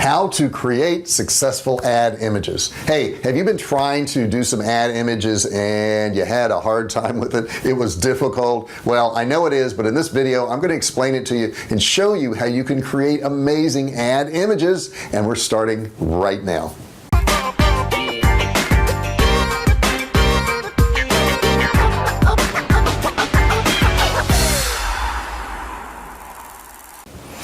how to create successful ad images. Hey, have you been trying to do some ad images and you had a hard time with it? It was difficult. Well, I know it is, but in this video I'm going to explain it to you and show you how you can create amazing ad images, and we're starting right now.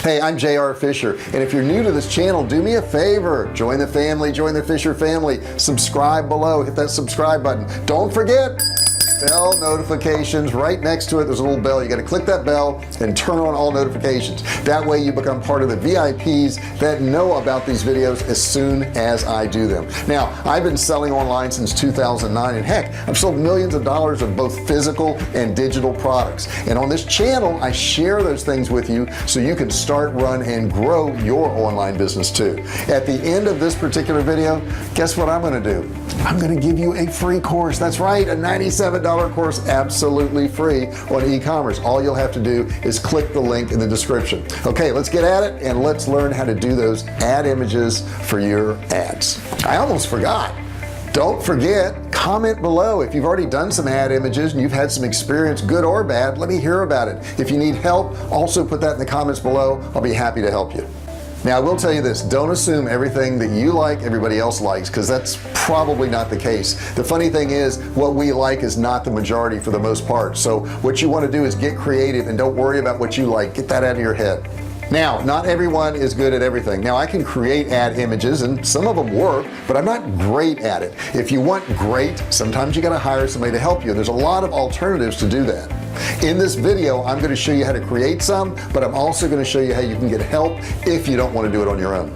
Hey, I'm JR Fisher, and if you're new to this channel, do me a favor, join the family, join the Fisher family, subscribe below, hit that subscribe button. Don't forget bell notifications. Right next to it there's a little bell. You got to click that bell and turn on all notifications. That way you become part of the VIPs that know about these videos as soon as I do them. Now, I've been selling online since 2009, and heck, I've sold millions of dollars of both physical and digital products, and on this channel I share those things with you so you can start, run, and grow your online business too. At the end of this particular video, guess what I'm going to do? I'm going to give you a free course. That's right, a $97 course, absolutely free, on e-commerce. All you'll have to do is click the link in the description. Okay, let's get at it and let's learn how to do those ad images for your ads. I almost forgot. Don't forget, comment below if you've already done some ad images and you've had some experience, good or bad. Let me hear about it. If you need help, also put that in the comments below. I'll be happy to help you. Now, I will tell you this, don't assume everything that you like everybody else likes, because that's probably not the case. The funny thing is, what we like is not the majority for the most part. So what you want to do is get creative and don't worry about what you like. Get that out of your head. Now, not everyone is good at everything. Now, I can create ad images and some of them work, but I'm not great at it. If you want great, sometimes you got to hire somebody to help you. There's a lot of alternatives to do that. In this video, I'm going to show you how to create some, but I'm also going to show you how you can get help if you don't want to do it on your own.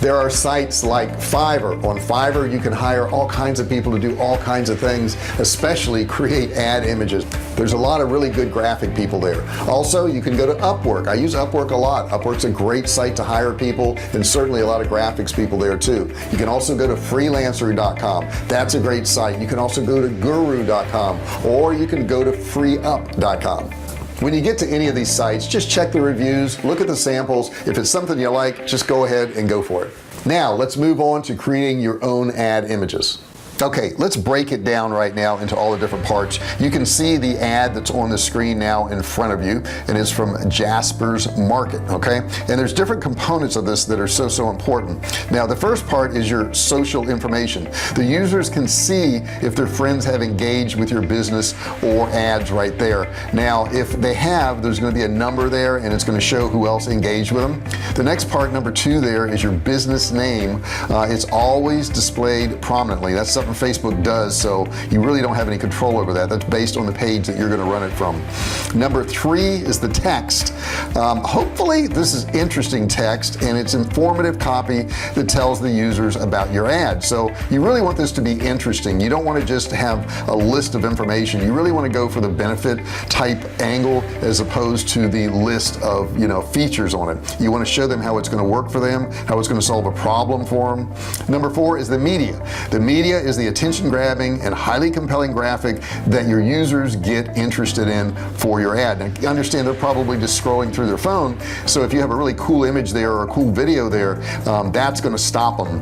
There are sites like Fiverr. On Fiverr you can hire all kinds of people to do all kinds of things, especially create ad images. There's a lot of really good graphic people there. Also, you can go to Upwork. I use Upwork a lot. Upwork's a great site to hire people, and certainly a lot of graphics people there too. You can also go to freelancer.com. That's a great site. You can also go to guru.com, or you can go to freeup.com. When you get to any of these sites, just check the reviews, look at the samples. If it's something you like, just go ahead and go for it. Now let's move on to creating your own ad images. Okay, let's break it down right now into all the different parts. You can see the ad that's on the screen now in front of you, and it's from Jasper's Market. Okay, and there's different components of this that are so important. Now, the first part is your social information. The users can see if their friends have engaged with your business or ads right there. Now, if they have, there's going to be a number there, and it's going to show who else engaged with them. The next part, number 2, there is your business name. It's always displayed prominently. That's something Facebook does, so you really don't have any control over that. That's based on the page that you're going to run it from. Number 3 is the text. Hopefully this is interesting text, and it's informative copy that tells the users about your ad. So you really want this to be interesting. You don't want to just have a list of information. You really want to go for the benefit type angle as opposed to the list of features on it. You want to show them how it's going to work for them, how it's going to solve a problem for them. Number 4 is the media. The media is the attention grabbing and highly compelling graphic that your users get interested in for your ad. Now, understand they're probably just scrolling through their phone, so if you have a really cool image there or a cool video there, that's going to stop them.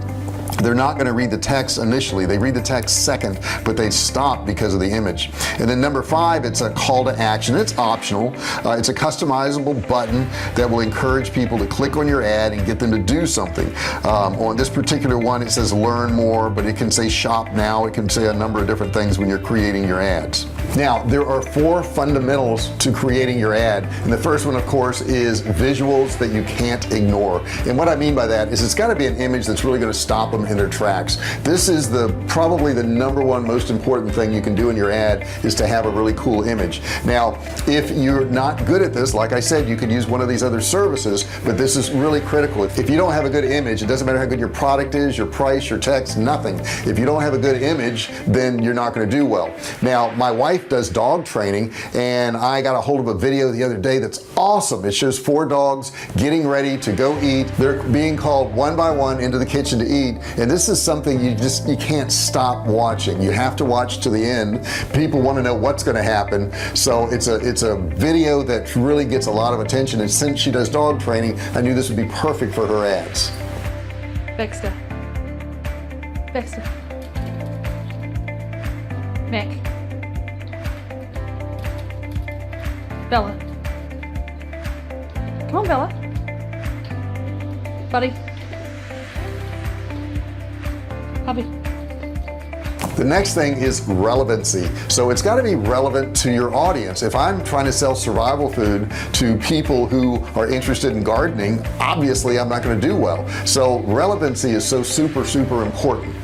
They're not going to read the text initially. They read the text second, but they stop because of the image. And then number 5, it's a call to action. It's optional. It's a customizable button that will encourage people to click on your ad and get them to do something. On this particular one, it says learn more, but it can say shop now. It can say a number of different things when you're creating your ads. Now, there are 4 fundamentals to creating your ad, and the first one, of course, is visuals that you can't ignore. And what I mean by that is it's got to be an image that's really going to stop them in their tracks. This is probably the number 1 most important thing you can do in your ad, is to have a really cool image. Now, if you're not good at this, like I said, you could use one of these other services, but this is really critical. If you don't have a good image, it doesn't matter how good your product is, your price, your text, nothing. If you don't have a good image, then you're not going to do well. Now, my wife does dog training, and I got a hold of a video the other day that's awesome. It shows 4 dogs getting ready to go eat. They're being called one by one into the kitchen to eat, and this is something you can't stop watching. You have to watch to the end. People want to know what's going to happen, so it's a video that really gets a lot of attention, and since she does dog training, I knew this would be perfect for her ads. Baxter. Baxter. Mac. Bella. Come on, Bella. Buddy. Hubby. The next thing is relevancy. So it's got to be relevant to your audience. If I'm trying to sell survival food to people who are interested in gardening, obviously I'm not going to do well. So relevancy is so super important.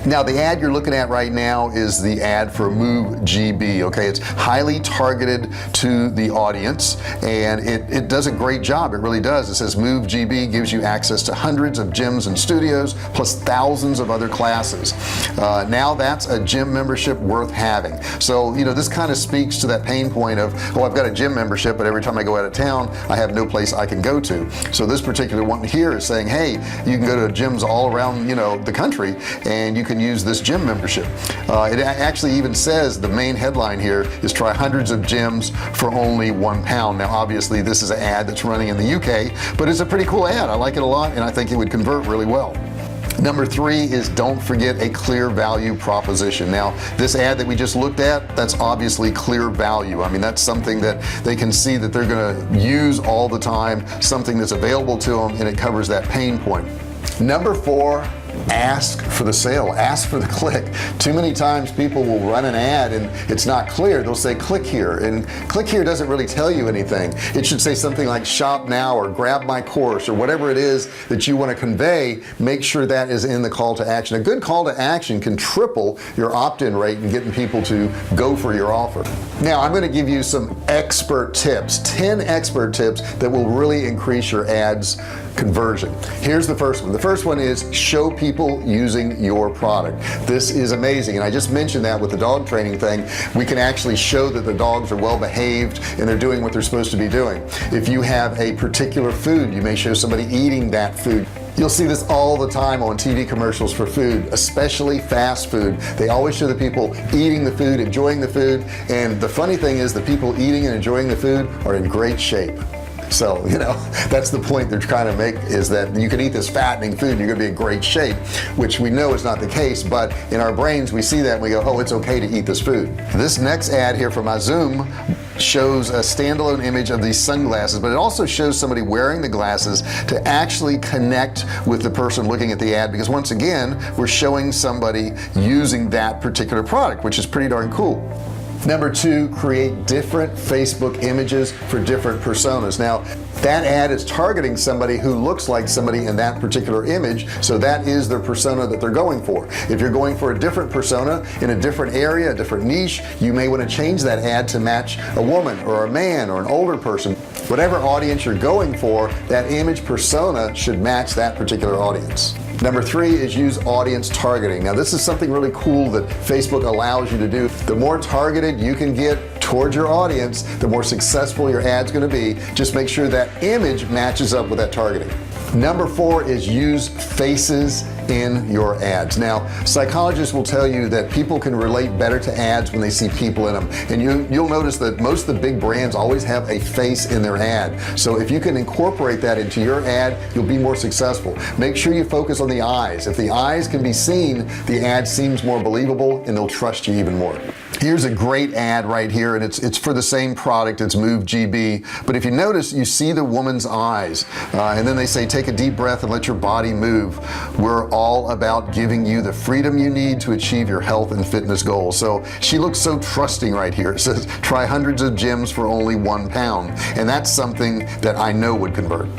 Now the ad you're looking at right now is the ad for Move GB. Okay, it's highly targeted to the audience, and it does a great job. It really does. It says Move GB gives you access to hundreds of gyms and studios plus thousands of other classes. Now that's a gym membership worth having. So you know, this kind of speaks to that pain point of, oh, I've got a gym membership, but every time I go out of town I have no place I can go to. So this particular one here is saying, hey, you can go to gyms all around, you know, the country, and you can use this gym membership. It actually even says, the main headline here is try hundreds of gyms for only £1. Now obviously this is an ad that's running in the UK, but it's a pretty cool ad. I like it a lot, and I think it would convert really well. Number 3 is don't forget a clear value proposition. Now this ad that we just looked at, that's obviously clear value. I mean, that's something that they can see that they're going to use all the time, something that's available to them, and it covers that pain point. Number 4, ask for the sale, ask for the click. Too many times people will run an ad and it's not clear. They'll say click here, and click here doesn't really tell you anything. It should say something like shop now or grab my course or whatever it is that you want to convey. Make sure that is in the call to action. A good call to action can triple your opt-in rate and getting people to go for your offer. Now I'm going to give you some expert tips, 10 expert tips that will really increase your ads conversion. Here's the first one. The first one is show people using your product. This is amazing, and I just mentioned that with the dog training thing. We can actually show that the dogs are well behaved and they're doing what they're supposed to be doing. If you have a particular food, you may show somebody eating that food. You'll see this all the time on TV commercials for food, especially fast food. They always show the people eating the food, enjoying the food, and the funny thing is the people eating and enjoying the food are in great shape. So you know, that's the point they're trying to make, is that you can eat this fattening food and you're gonna be in great shape, which we know is not the case, but in our brains we see that and we go, oh, it's okay to eat this food. This next ad here from Zoom shows a standalone image of these sunglasses, but it also shows somebody wearing the glasses to actually connect with the person looking at the ad, because once again we're showing somebody using that particular product, which is pretty darn cool. Number 2, create different Facebook images for different personas. Now that ad is targeting somebody who looks like somebody in that particular image, so that is their persona that they're going for. If you're going for a different persona in a different area, a different niche, you may want to change that ad to match a woman or a man or an older person. Whatever audience you're going for, that image persona should match that particular audience. Number 3 is use audience targeting. Now this is something really cool that Facebook allows you to do. The more targeted you can get towards your audience, the more successful your ad's going to be. Just make sure that image matches up with that targeting. Number 4 is use faces in your ads. Now psychologists will tell you that people can relate better to ads when they see people in them, and you'll notice that most of the big brands always have a face in their ad. So if you can incorporate that into your ad, you'll be more successful. Make sure you focus on the eyes. If the eyes can be seen, the ad seems more believable and they'll trust you even more. Here's a great ad right here, and it's for the same product. It's Move GB, but if you notice, you see the woman's eyes, and then they say take a deep breath and let your body move. We're all about giving you the freedom you need to achieve your health and fitness goals. So she looks so trusting right here. It says try hundreds of gyms for only £1, and that's something that I know would convert.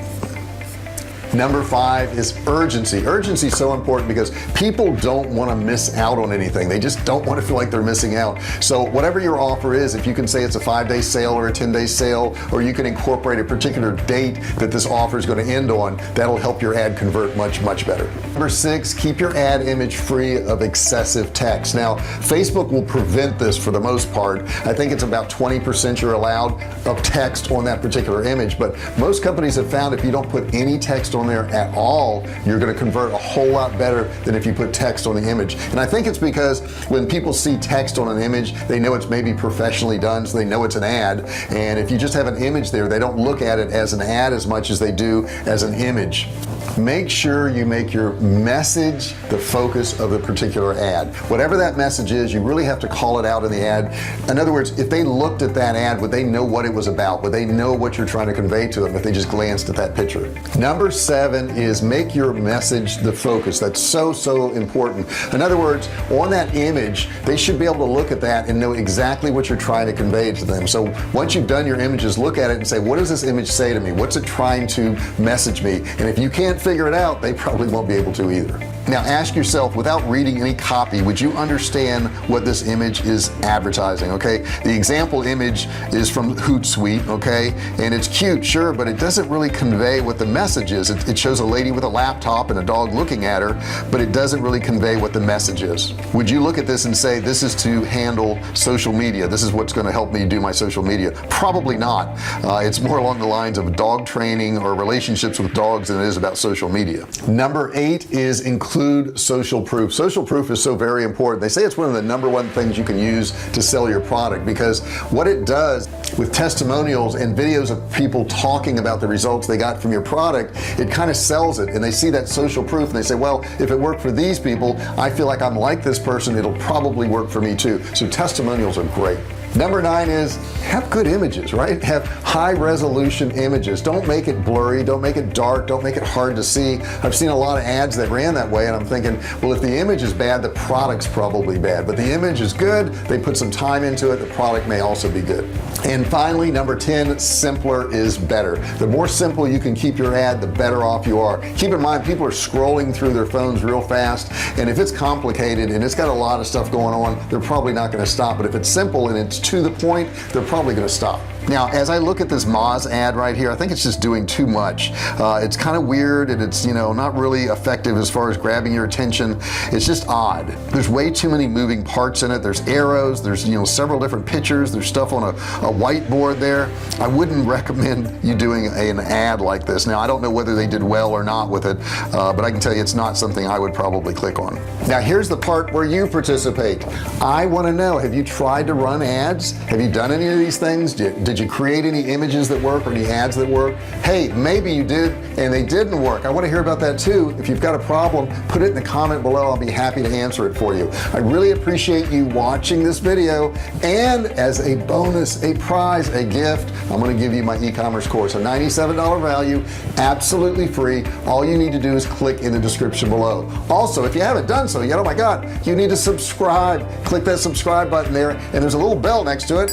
Number 5 is urgency. Urgency is so important because people don't want to miss out on anything. They just don't want to feel like they're missing out. So whatever your offer is, if you can say it's a 5-day sale or a 10-day sale, or you can incorporate a particular date that this offer is going to end on, that'll help your ad convert much better. Number 6, keep your ad image free of excessive text. Now Facebook will prevent this for the most part. I think it's about 20% you're allowed of text on that particular image, but most companies have found if you don't put any text on there at all, you're going to convert a whole lot better than if you put text on the image. And I think it's because when people see text on an image, they know it's maybe professionally done, so they know it's an ad. And if you just have an image there, they don't look at it as an ad as much as they do as an image. make sure you make your message the focus of the particular ad. Whatever that message is, you really have to call it out in the ad. In other words, if they looked at that ad, would they know what it was about? Would they know what you're trying to convey to them if they just glanced at that picture? Number 7 is make your message the focus. That's so important. In other words, on that image, they should be able to look at that and know exactly what you're trying to convey to them. So once you've done your images, look at it and say, what does this image say to me? What's it trying to message me? And if you can't figure it out, they probably won't be able to either. Now ask yourself, without reading any copy, would you understand what this image is advertising? Okay, the example image is from Hootsuite, okay, and it's cute, sure, but it doesn't really convey what the message is. It shows a lady with a laptop and a dog looking at her, but it doesn't really convey what the message is. Would you look at this and say, this is to handle social media, this is what's going to help me do my social media? Probably not. It's more along the lines of dog training or relationships with dogs than it is about social media. Number 8 is include social proof. Social proof is so very important. They say it's one of the number 1 things you can use to sell your product, because what it does with testimonials and videos of people talking about the results they got from your product, it kind of sells it, and they see that social proof and they say, well, if it worked for these people, I feel like I'm like this person, it'll probably work for me too. So testimonials are great. Number 9 is have good images, right? Have high resolution images. Don't make it blurry, don't make it dark, don't make it hard to see. I've seen a lot of ads that ran that way, and I'm thinking, well, if the image is bad, the product's probably bad, but the image is good, they put some time into it, the product may also be good. And finally, number 10, simpler is better. The more simple you can keep your ad, the better off you are. Keep in mind, people are scrolling through their phones real fast, and if it's complicated and it's got a lot of stuff going on, they're probably not going to stop. But if it's simple and it's to the point, they're probably going to stop. Now as I look at this Moz ad right here, I think it's just doing too much. It's kind of weird, and it's, you know, not really effective as far as grabbing your attention. It's just odd. There's way too many moving parts in it. There's arrows, there's, you know, several different pictures, there's stuff on a whiteboard there. I wouldn't recommend you doing an ad like this. Now I don't know whether they did well or not with it, but I can tell you it's not something I would probably click on. Now here's the part where you participate. I want to know, have you tried to run ads? Have you done any of these things? Did you create any images that work or any ads that work? Hey, maybe you did and they didn't work. I want to hear about that too. If you've got a problem, put it in the comment below. I'll be happy to answer it for you. I really appreciate you watching this video, and as a bonus, a prize, a gift, I'm going to give you my e-commerce course, a $97 value, absolutely free. All you need to do is click in the description below. Also, if you haven't done so yet, oh my God, you need to subscribe. Click that subscribe button there, and there's a little bell next to it.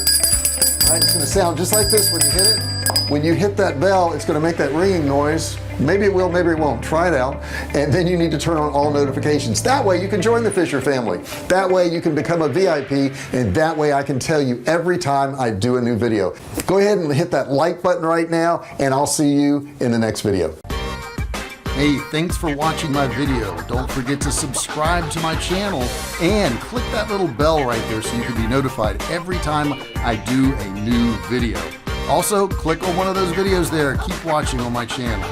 Right, it's going to sound just like this when you hit it. When you hit that bell, it's going to make that ringing noise. Maybe it will, maybe it won't. Try it out. And then you need to turn on all notifications. That way you can join the Fisher family. That way you can become a VIP, and that way I can tell you every time I do a new video. Go ahead and hit that like button right now, and I'll see you in the next video. Hey, thanks for watching my video. Don't forget to subscribe to my channel and click that little bell right there so you can be notified every time I do a new video. Also, click on one of those videos there. Keep watching on my channel.